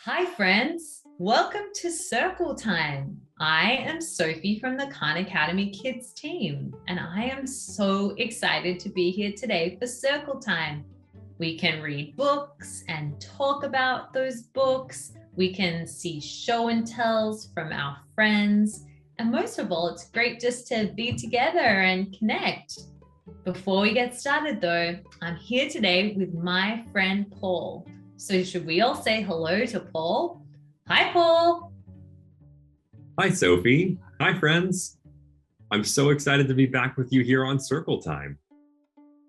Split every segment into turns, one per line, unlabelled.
Hi, friends. Welcome to Circle Time. I am Sophie from the Khan Academy Kids team, and I am so excited to be here today for Circle Time. We can read books and talk about those books. We can see show and tells from our friends. And most of all, it's great just to be together and connect. Before we get started though, I'm here today with my friend Paul. So should we all say hello to Paul? Hi, Paul.
Hi, Sophie. Hi, friends. I'm so excited to be back with you here on Circle Time.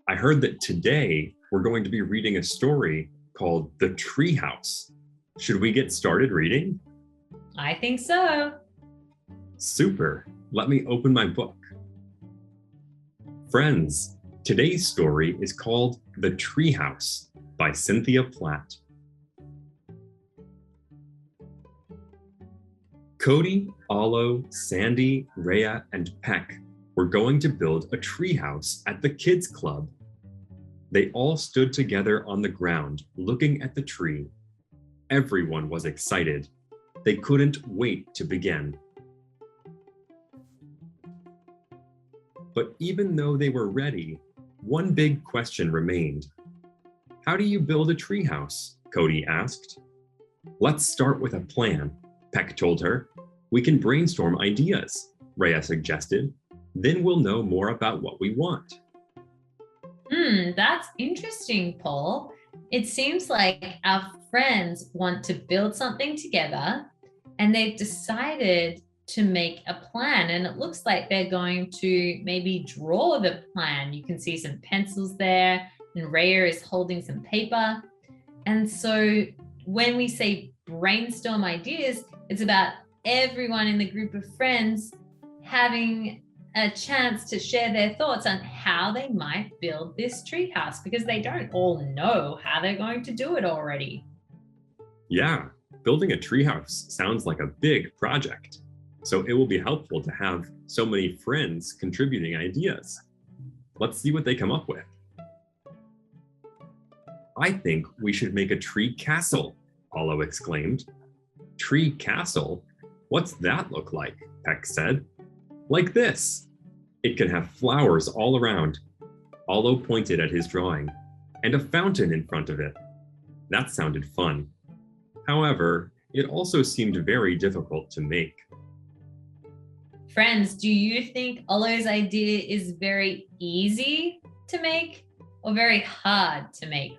I heard that today we're going to be reading a story called The Treehouse. Should we get started reading?
I think so.
Super. Let me open my book. Friends, today's story is called The Treehouse by Cynthia Platt. Kodi, Alo, Sandy, Rhea, and Peck were going to build a treehouse at the kids' club. They all stood together on the ground, looking at the tree. Everyone was excited. They couldn't wait to begin. But even though they were ready, one big question remained. How do you build a treehouse? Kodi asked. Let's start with a plan, Peck told her. We can brainstorm ideas, Rhea suggested. Then we'll know more about what we want.
That's interesting, Paul. It seems like our friends want to build something together and they've decided to make a plan. And it looks like they're going to maybe draw the plan. You can see some pencils there and Rhea is holding some paper. And so when we say brainstorm ideas, it's about everyone in the group of friends having a chance to share their thoughts on how they might build this treehouse because they don't all know how they're going to do it already.
Yeah, building a treehouse sounds like a big project. So it will be helpful to have so many friends contributing ideas. Let's see what they come up with. I think we should make a tree castle, Alo exclaimed. Tree castle? What's that look like? Peck said. Like this. It can have flowers all around. Alo pointed at his drawing, and a fountain in front of it. That sounded fun. However, it also seemed very difficult to make.
Friends, do you think Olo's idea is very easy to make or very hard to make?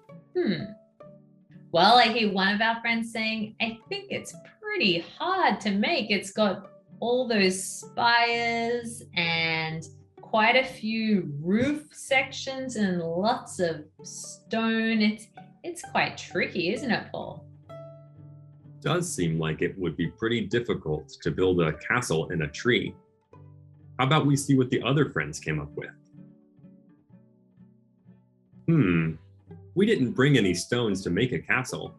Well, I hear one of our friends saying, I think it's pretty hard to make. It's got all those spires and quite a few roof sections and lots of stone. It's quite tricky, isn't it, Paul?
Does seem like it would be pretty difficult to build a castle in a tree. How about we see what the other friends came up with? We didn't bring any stones to make a castle,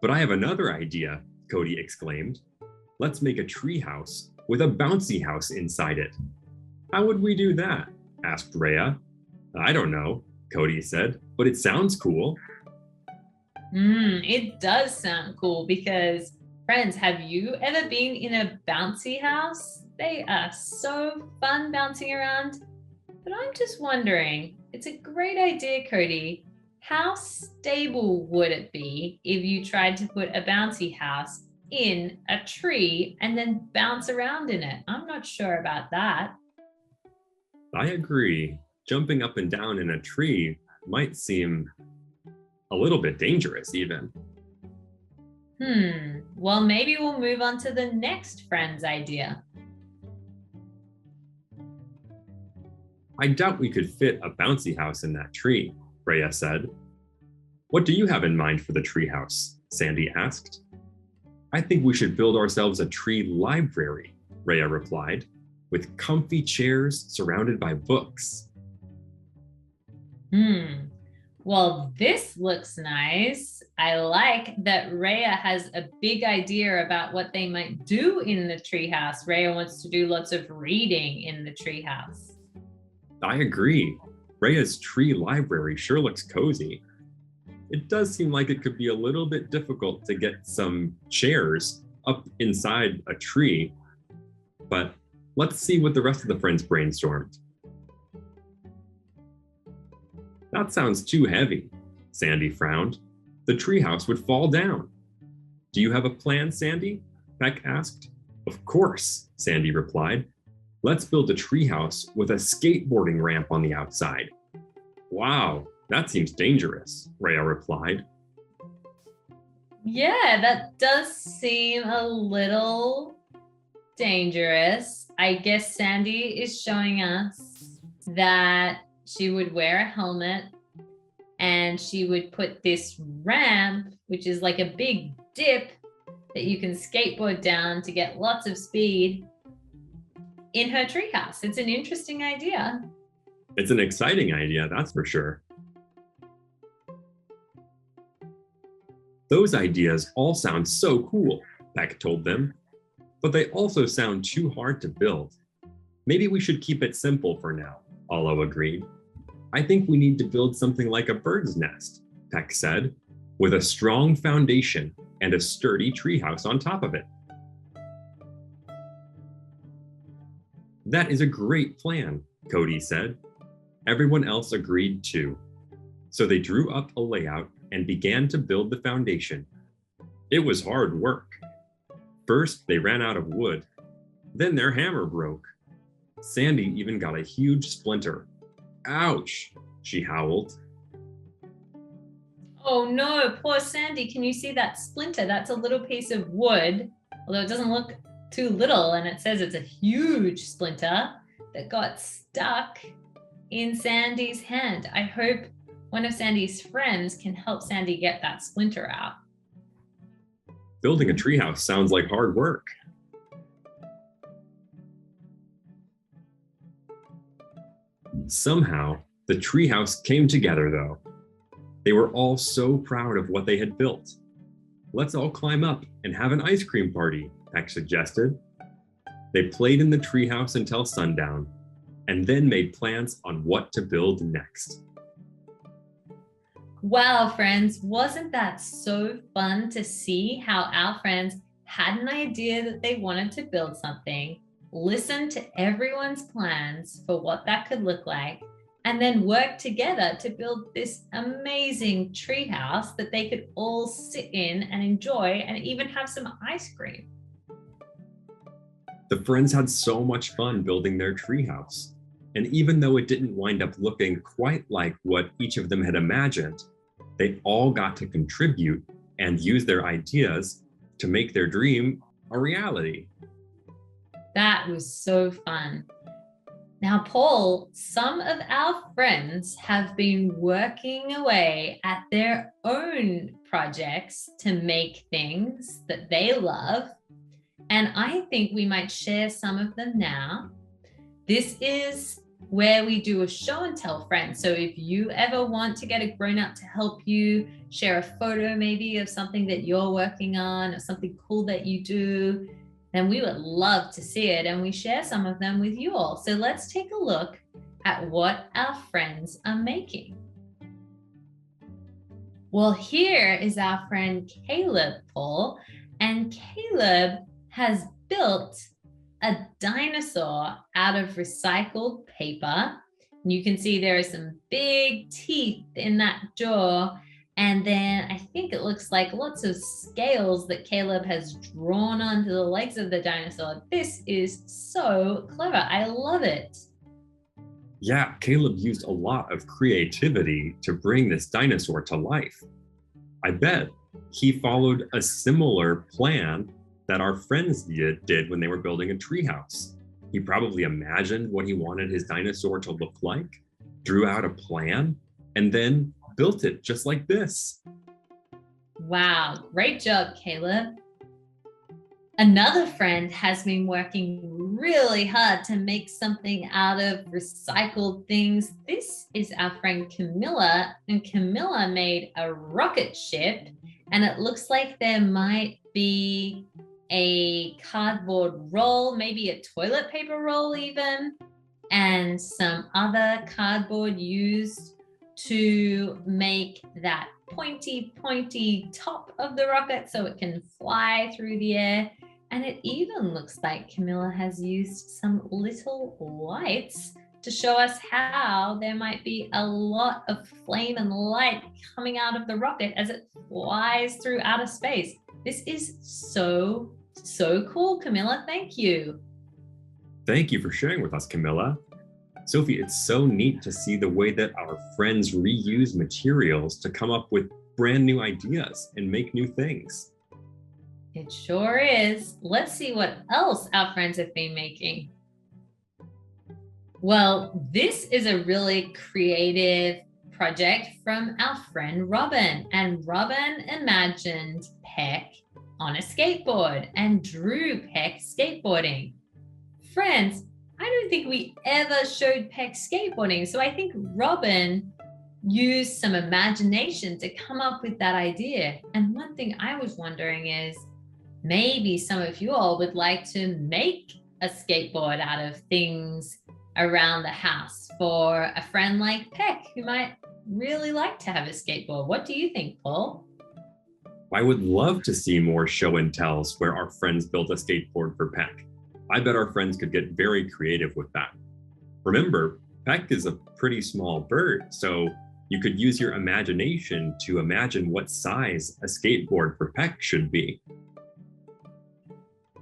but I have another idea, Kodi exclaimed. Let's make a tree house with a bouncy house inside it. How would we do that? Asked Rhea. I don't know, Kodi said, but it sounds cool.
It does sound cool because, friends, have you ever been in a bouncy house? They are so fun bouncing around. But I'm just wondering, it's a great idea, Kodi. How stable would it be if you tried to put a bouncy house in a tree and then bounce around in it? I'm not sure about that.
I agree. Jumping up and down in a tree might seem a little bit dangerous even.
Well, maybe we'll move on to the next friend's idea.
I doubt we could fit a bouncy house in that tree, Rhea said. What do you have in mind for the treehouse? Sandy asked. I think we should build ourselves a tree library, Rhea replied, with comfy chairs surrounded by books.
Well, this looks nice. I like that Rhea has a big idea about what they might do in the treehouse. Rhea wants to do lots of reading in the treehouse.
I agree. Rhea's tree library sure looks cozy. It does seem like it could be a little bit difficult to get some chairs up inside a tree, but let's see what the rest of the friends brainstormed. That sounds too heavy, Sandy frowned. The treehouse would fall down. Do you have a plan, Sandy? Peck asked. Of course, Sandy replied. Let's build a treehouse with a skateboarding ramp on the outside. Wow, that seems dangerous, Rhea replied.
Yeah, that does seem a little dangerous. I guess Sandy is showing us that she would wear a helmet and she would put this ramp, which is like a big dip that you can skateboard down to get lots of speed, in her treehouse. It's an interesting idea.
It's an exciting idea, that's for sure. Those ideas all sound so cool, Peck told them, but they also sound too hard to build. Maybe we should keep it simple for now, Olo agreed. I think we need to build something like a bird's nest, Peck said, with a strong foundation and a sturdy treehouse on top of it. That is a great plan, Kodi said. Everyone else agreed too. So they drew up a layout and began to build the foundation. It was hard work. First, they ran out of wood. Then their hammer broke. Sandy even got a huge splinter. Ouch, she howled.
Oh no, poor Sandy. Can you see that splinter? That's a little piece of wood, although it doesn't look too little, and it says it's a huge splinter that got stuck in Sandy's hand. I hope one of Sandy's friends can help Sandy get that splinter out.
Building a treehouse sounds like hard work. Somehow, the treehouse came together though. They were all so proud of what they had built. Let's all climb up and have an ice cream party, Peck suggested. They played in the treehouse until sundown, and then made plans on what to build next.
Wow, friends, wasn't that so fun to see how our friends had an idea that they wanted to build something, listen to everyone's plans for what that could look like, and then work together to build this amazing treehouse that they could all sit in and enjoy and even have some ice cream.
The friends had so much fun building their treehouse. And even though it didn't wind up looking quite like what each of them had imagined, they all got to contribute and use their ideas to make their dream a reality.
That was so fun. Now, Paul, some of our friends have been working away at their own projects to make things that they love. And I think we might share some of them now. This is where we do a show and tell, friends. So if you ever want to get a grown-up to help you share a photo maybe of something that you're working on or something cool that you do, then we would love to see it, and we share some of them with you all. So let's take a look at what our friends are making. Well, here is our friend Caleb, Paul, and Caleb has built a dinosaur out of recycled paper. You can see there are some big teeth in that jaw. And then I think it looks like lots of scales that Caleb has drawn onto the legs of the dinosaur. This is so clever. I love it.
Yeah, Caleb used a lot of creativity to bring this dinosaur to life. I bet he followed a similar plan that our friends did when they were building a treehouse. He probably imagined what he wanted his dinosaur to look like, drew out a plan, and then built it just like this.
Wow, great job, Caleb. Another friend has been working really hard to make something out of recycled things. This is our friend Camilla, and Camilla made a rocket ship, and it looks like there might be a cardboard roll, maybe a toilet paper roll even, and some other cardboard used to make that pointy top of the rocket so it can fly through the air. And it even looks like Camilla has used some little lights to show us how there might be a lot of flame and light coming out of the rocket as it flies through outer space. This is so cool, Camilla. Thank you.
Thank you for sharing with us, Camilla. Sophie, it's so neat to see the way that our friends reuse materials to come up with brand new ideas and make new things.
It sure is. Let's see what else our friends have been making. Well, this is a really creative project from our friend Robin. And Robin imagined Peck on a skateboard and drew Peck skateboarding. Friends, I don't think we ever showed Peck skateboarding. So I think Robin used some imagination to come up with that idea. And one thing I was wondering is, maybe some of you all would like to make a skateboard out of things around the house for a friend like Peck who might really like to have a skateboard. What do you think, Paul?
I would love to see more show and tells where our friends built a skateboard for Peck. I bet our friends could get very creative with that. Remember, Peck is a pretty small bird, so you could use your imagination to imagine what size a skateboard for Peck should be.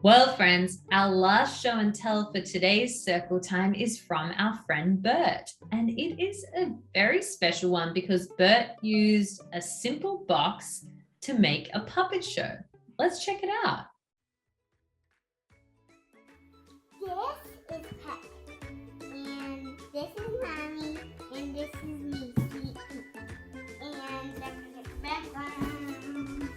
Well, friends, our last show and tell for today's Circle Time is from our friend Bert. And it is a very special one because Bert used a simple box to make a puppet show. Let's check it out.
This is Peck, and this is Mommy, and this is me, Sweet Pea. And the background.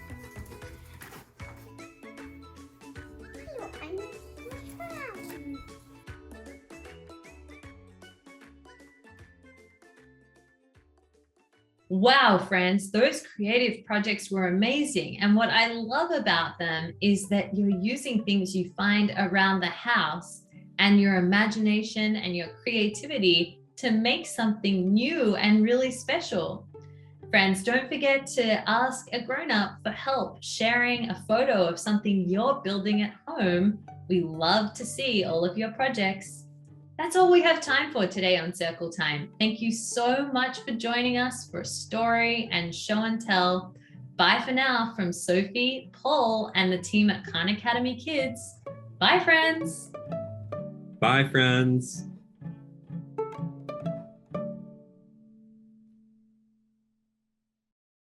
Wow, friends, those creative projects were amazing. And what I love about them is that you're using things you find around the house and your imagination and your creativity to make something new and really special. Friends, don't forget to ask a grown-up for help sharing a photo of something you're building at home. We love to see all of your projects. That's all we have time for today on Circle Time. Thank you so much for joining us for story and show and tell. Bye for now from Sophie, Paul, and the team at Khan Academy Kids. Bye, friends.
Bye, friends.